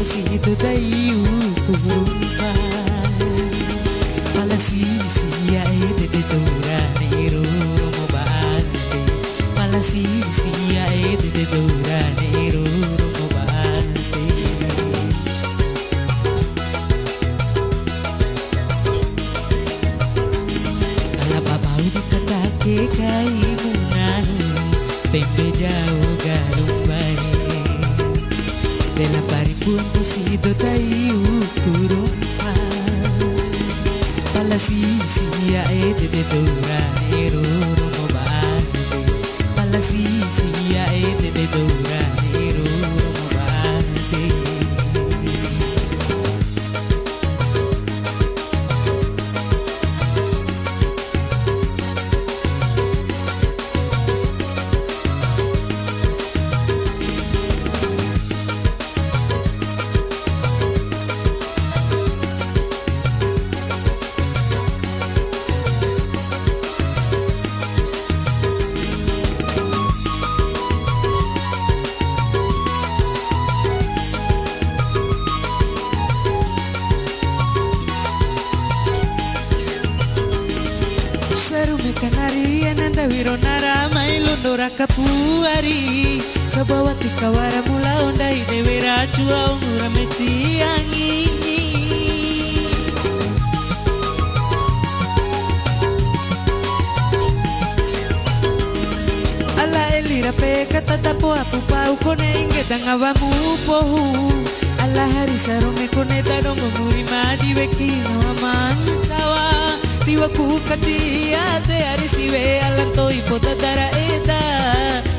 posito daí o curumpa. Pala sisi ya ete de dora nero mo baante. Pala sisi ya ete de dora nero mo baante. Pala babau di katake kai munanu tempe jauh galumbai. Della paripuan posito daí o curumpa. Pala sisi ya ete de dora nero mo baante. Pala sisi ya ete de dora nero mo baante. Sarume kanaria nanda wironara mailondora kapuari. Sabawati kawara mula ondai dewera chua ungura metiangi. Ala elira peka tatapo apu pau kone inge tangawamu pohu. Ala hari sarume kone tadongo murima diwekino amancawa. Diwa ku katia te arisiwe alanto ipotatara eta.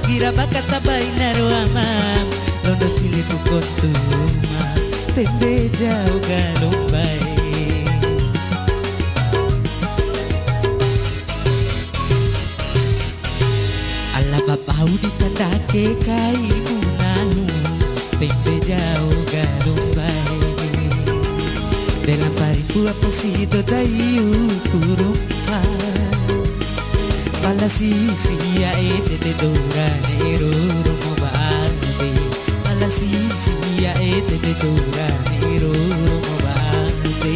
Gira bakata bainaro amam londo chile tu kontuma tembe jauh galumbai. Ala babau di tandake kai munahu tembe jauh galumbai. Della paripua posito daí o curumpa. Pala sisi ya ete de dora nero mo baante. Pala sisi ya ete de dora nero mo baante.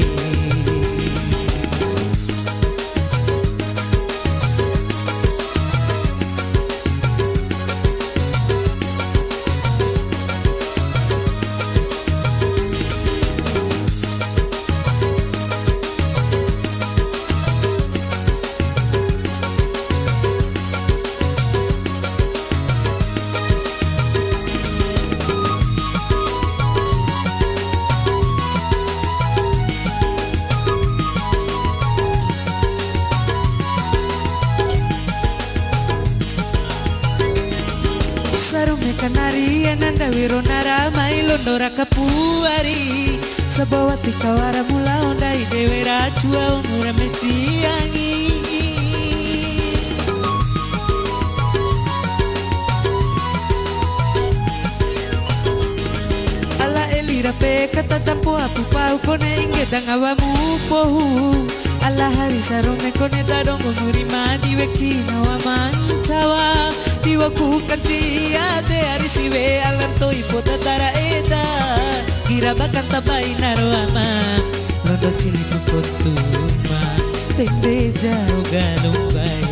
Sarume kanaria nanda wironara mailondora kapuari. Sabawati kawara mula ondai dewera chua ungura metiangi. Ala elira peka tatapo apu pau kone inge tangawamu pohu. Ala hari sarume kone tadongo murima diwekino amancawa. Diwa ku katia te arisiwe alanto ipotatara eta. Gira bakata bainaro amam londo chili tu kontuma tembe jauh galumbai.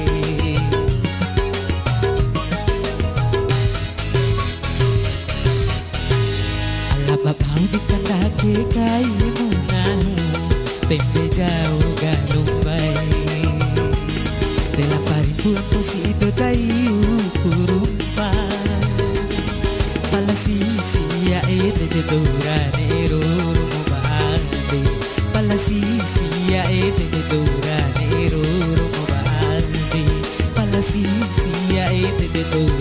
Ala babau di kandake kai munahu tembe jauh galumbai. Della paripuan posito daí o curumpa. Pala sisi ya ete de dora nero mo baante. Pala sisi ya ete de dora nero mo baante. Pala sisi ya ete de dora